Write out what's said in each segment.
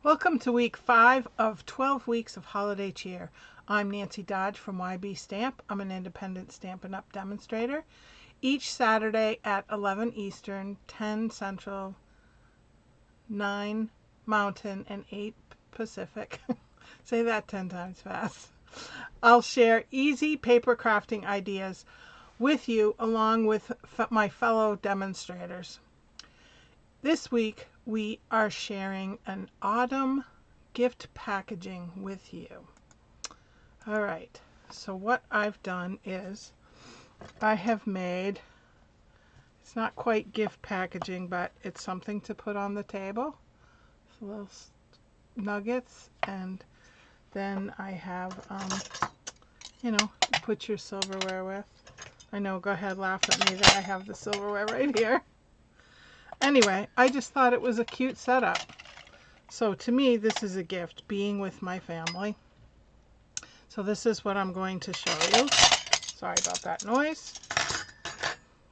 Welcome to week 5 of 12 weeks of holiday cheer. I'm Nancy Dodge from YB Stamp. I'm an independent Stampin' Up! Demonstrator. Each Saturday at 11 Eastern, 10 Central, 9 Mountain, and 8 Pacific. Say that 10 times fast. I'll share easy paper crafting ideas with you along with my fellow demonstrators. This week we are sharing an autumn gift packaging with you. All right, so what I've done is I have made, it's not quite gift packaging, but it's something to put on the table. So little nuggets, and then I have, put your silverware with. I know, go ahead, laugh at me that I have the silverware right here. Anyway, I just thought it was a cute setup. So to me, this is a gift, being with my family. So this is what I'm going to show you. Sorry about that noise.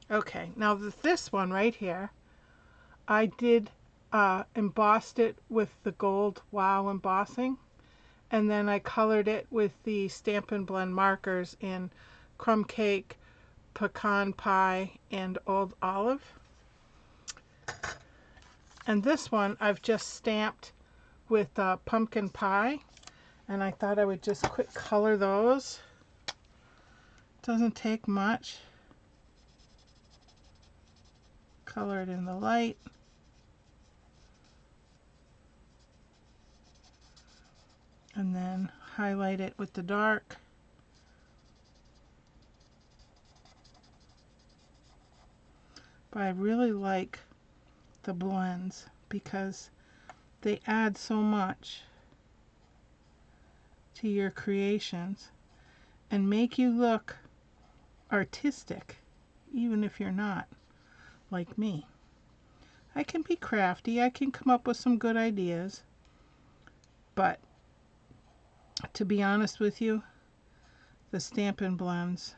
Okay, now this one right here, I did embossed it with the gold Wow embossing. And then I colored it with the Stampin' Blend markers in Crumb Cake, Pecan Pie, and Old Olive. And this one I've just stamped with pumpkin pie, and I thought I would just quick color those. Doesn't take much. Color it in the light. And then highlight it with the dark. But I really like the blends because they add so much to your creations and make you look artistic, even if you're not like me. I can be crafty, I can come up with some good ideas, but to be honest with you, the Stampin' Blends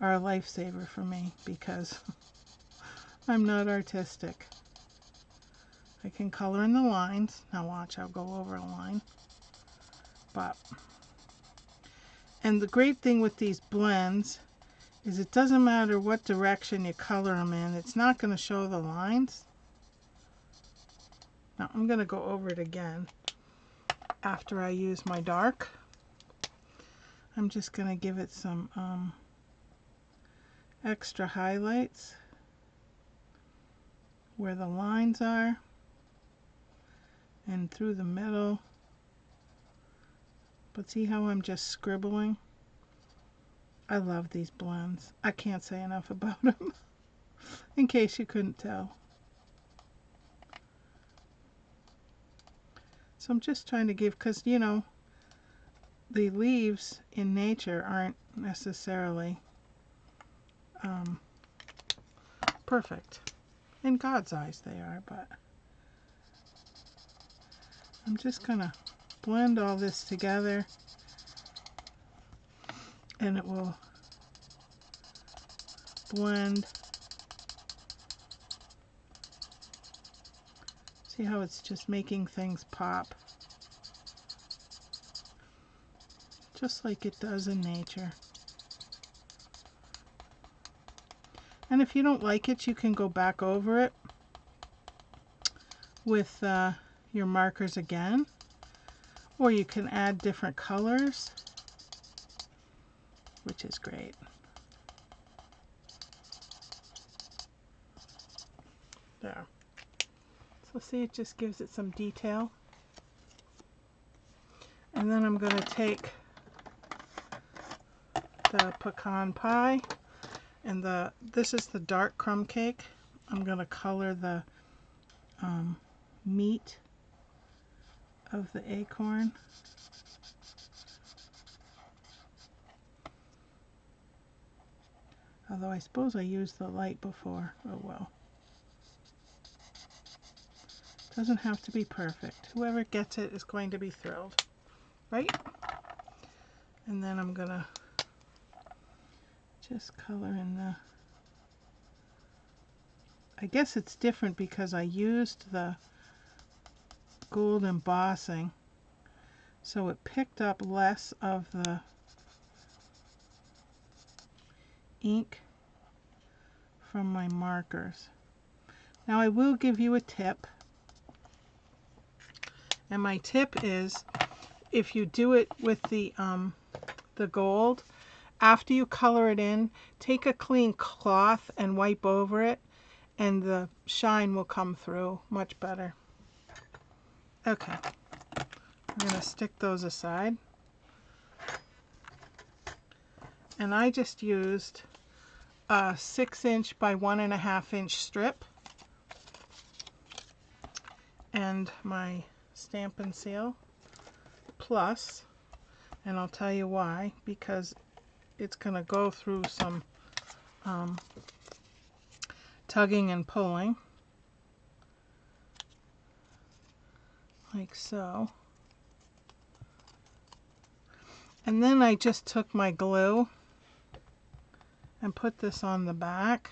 are a lifesaver for me because I'm not artistic. I can color in the lines. Now watch, I'll go over a line. And the great thing with these blends is it doesn't matter what direction you color them in, it's not going to show the lines. Now I'm going to go over it again after I use my dark. I'm just going to give it some extra highlights where the lines are and through the middle. But see how I'm just scribbling? I love these blends. I can't say enough about them, in case you couldn't tell. So I'm just trying to give, because you know, the leaves in nature aren't necessarily perfect. In God's eyes they are, but I'm just going to blend all this together and it will blend. See how it's just making things pop, just like it does in nature. And if you don't like it, you can go back over it with your markers again, or you can add different colors, which is great. There. So see, it just gives it some detail. And then I'm going to take the pecan pie, and this is the dark crumb cake. I'm going to color the meat of the acorn. Although I suppose I used the light before. Oh well. Doesn't have to be perfect. Whoever gets it is going to be thrilled, right? And then I'm going to just color in the, I guess it's different because I used the gold embossing, so it picked up less of the ink from my markers. Now I will give you a tip, and my tip is, if you do it with the gold, after you color it in, take a clean cloth and wipe over it, and the shine will come through much better. Okay, I'm going to stick those aside. And I just used a 6" by 1.5" strip and my Stampin' Seal Plus, and I'll tell you why, because it's going to go through some tugging and pulling, like so. And then I just took my glue and put this on the back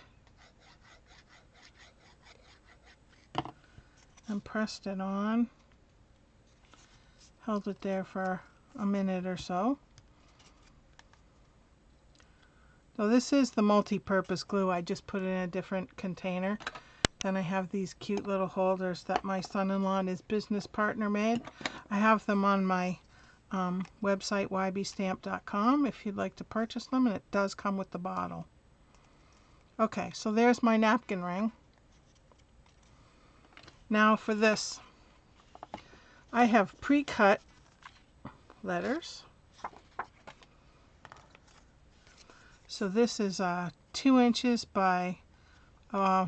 and pressed it on, held it there for a minute or so. So this is the multi-purpose glue. I just put it in a different container. Then I have these cute little holders that my son-in-law and his business partner made. I have them on my website, ybstamp.com, if you'd like to purchase them, and it does come with the bottle. Okay, so there's my napkin ring. Now for this, I have pre-cut letters. So this is 2 inches by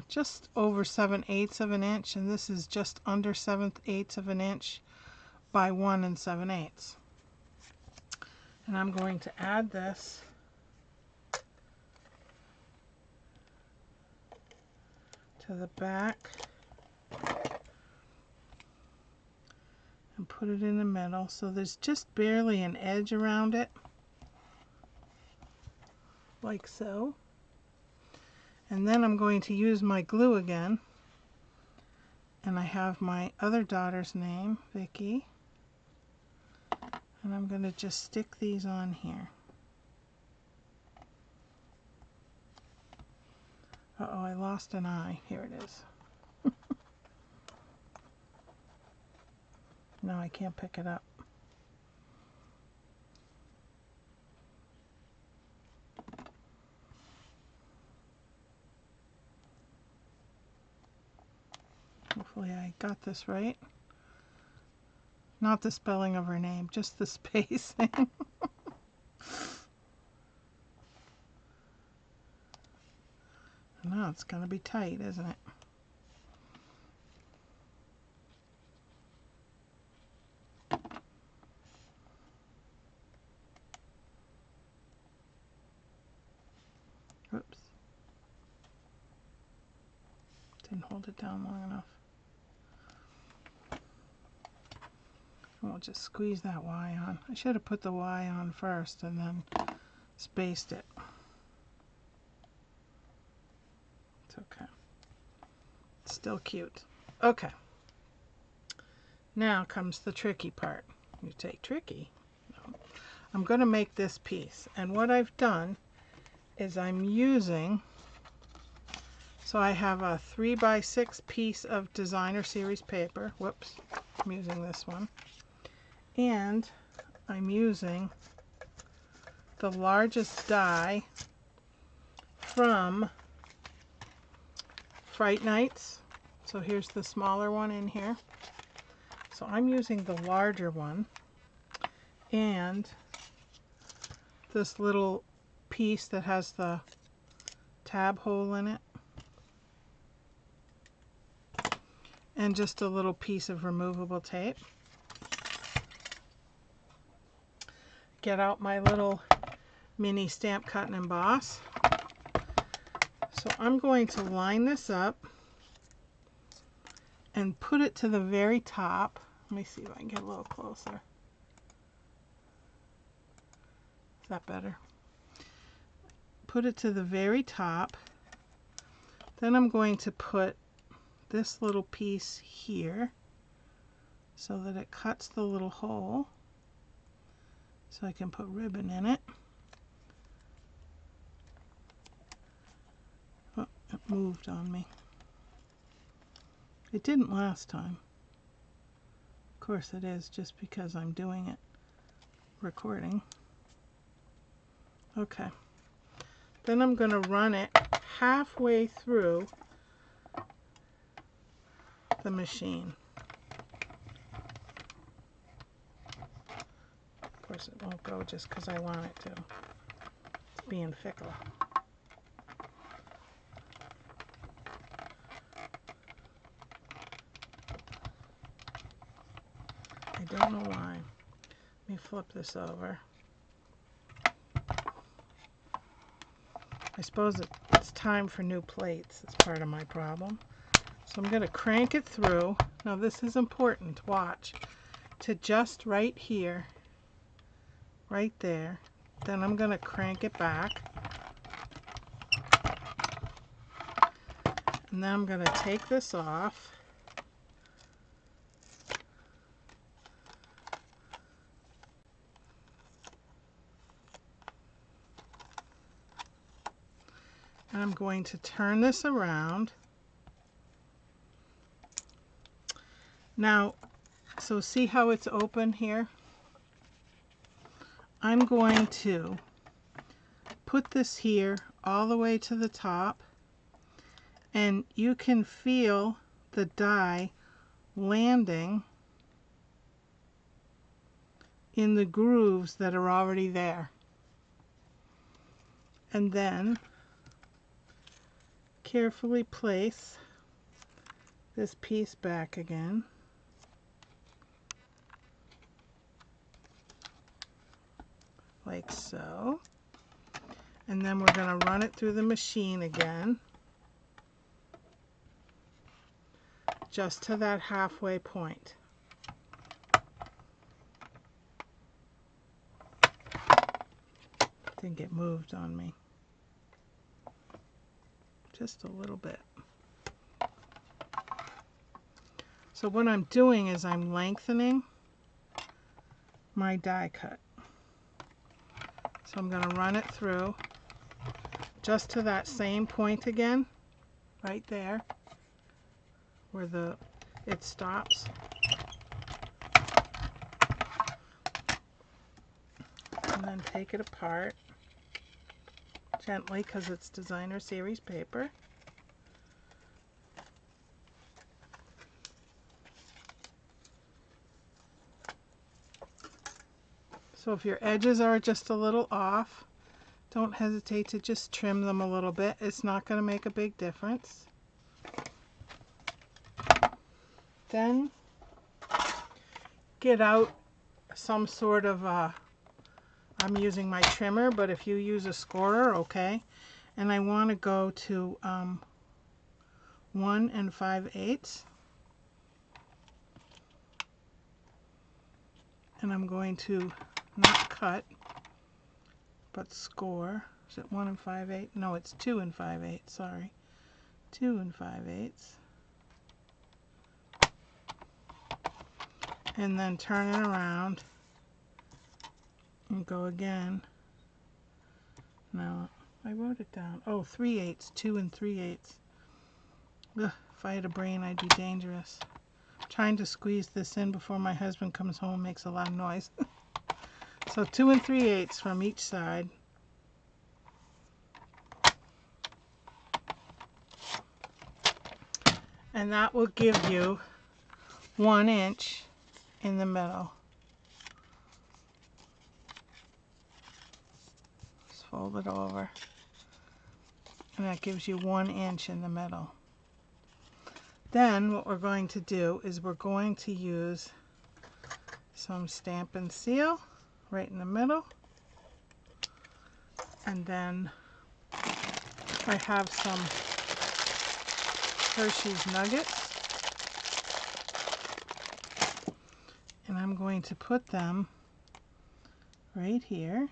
just over 7/8 of an inch, and this is just under 7/8 of an inch by 1 7/8. And I'm going to add this to the back and put it in the middle, so there's just barely an edge around it, like so. And then I'm going to use my glue again, and I have my other daughter's name, Vicky, and I'm going to just stick these on here. Uh-oh, I lost an eye. Here it is. No, I can't pick it up. Hopefully I got this right. Not the spelling of her name, just the spacing. Now it's going to be tight, isn't it? Oops. Didn't hold it down long enough. We'll just squeeze that Y on. I should have put the Y on first and then spaced it. It's okay. It's still cute. Okay. Now comes the tricky part. You say, tricky? No. I'm going to make this piece, and what I've done is I'm using, so I have a 3x6 piece of designer series paper. Whoops, I'm using this one. And I'm using the largest die from Fright Nights. So here's the smaller one in here. So I'm using the larger one, and this little piece that has the tab hole in it, and just a little piece of removable tape. Get out my little mini Stamp, Cut, and Emboss. So I'm going to line this up and put it to the very top. Let me see if I can get a little closer. Is that better? Put it to the very top. Then I'm going to put this little piece here so that it cuts the little hole so I can put ribbon in it. Oh, it moved on me. It didn't last time. Of course it is, just because I'm doing it recording. Okay. Then I'm going to run it halfway through the machine. Of course it won't go just because I want it to. It's being fickle. I don't know why. Let me flip this over. I suppose it's time for new plates. It's part of my problem. So I'm going to crank it through. Now this is important, watch, to just right here, right there. Then I'm going to crank it back. And then I'm going to take this off. And I'm going to turn this around. Now, so see how it's open here? I'm going to put this here all the way to the top, and you can feel the die landing in the grooves that are already there. And then carefully place this piece back again. Like so. And then we're going to run it through the machine again, just to that halfway point. I think it moved on me. Just a little bit. So what I'm doing is I'm lengthening my die cut. So I'm going to run it through just to that same point again, right there, where it stops. And then take it apart gently because it's designer series paper. So if your edges are just a little off, don't hesitate to just trim them a little bit. It's not going to make a big difference. Then get out some sort of, I'm using my trimmer, but if you use a scorer, okay. And I want to go to 1 5/8. And I'm going to not cut, but score. Is it 1 5/8? No, it's 2 5/8, sorry. 2 5/8. And then turn it around and go again. No, I wrote it down. Oh, 3/8, 2 3/8. Ugh, if I had a brain, I'd be dangerous. I'm trying to squeeze this in before my husband comes home and makes a lot of noise. So 2 3/8 from each side. And that will give you 1 inch in the middle. Just fold it over. And that gives you 1 inch in the middle. Then what we're going to do is we're going to use some Stampin' Seal right in the middle. And then I have some Hershey's Nuggets. And I'm going to put them right here.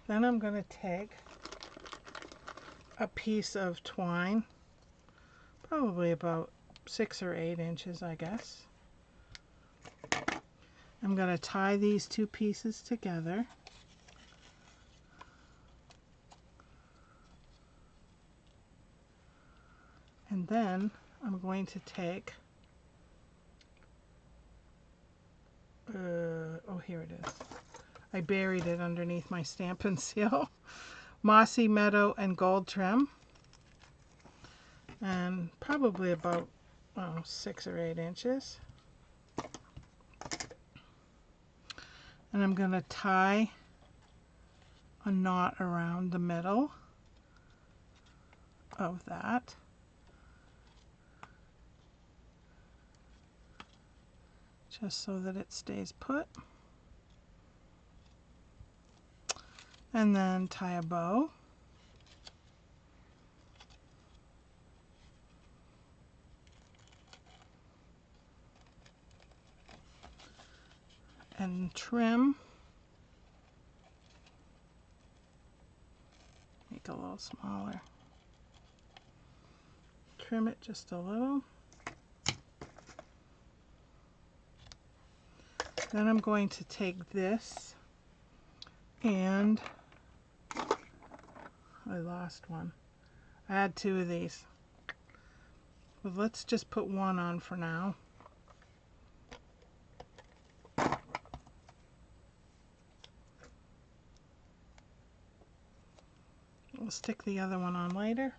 Then I'm going to take a piece of twine, probably about 6 or 8 inches, I guess. I'm going to tie these two pieces together. And then I'm going to take, oh, here it is. I buried it underneath my Stampin' seal. Mossy, Meadow, and Gold trim. And probably about 6 or 8 inches. And I'm going to tie a knot around the middle of that. Just so that it stays put. And then tie a bow. And trim. Make it a little smaller. Trim it just a little. Then I'm going to take this and I lost one. I had 2 of these. But let's just put one on for now. We'll stick the other one on later.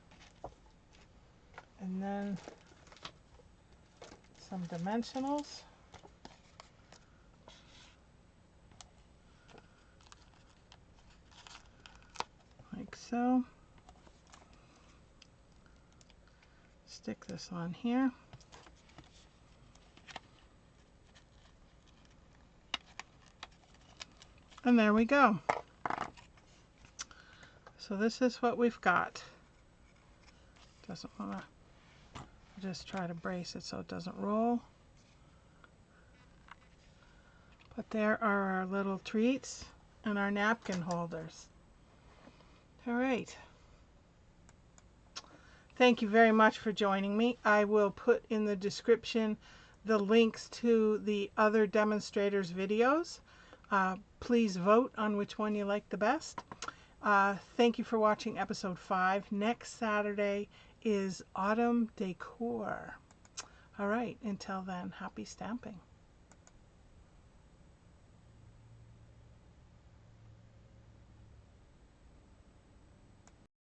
And then some dimensionals. Like so. Stick this on here. And there we go. So this is what we've got. Doesn't want to, just try to brace it so it doesn't roll. But there are our little treats and our napkin holders. All right. Thank you very much for joining me. I will put in the description the links to the other demonstrators' videos. Please vote on which one you like the best. Thank you for watching episode 5. Next Saturday is autumn decor. All right, until then, happy stamping.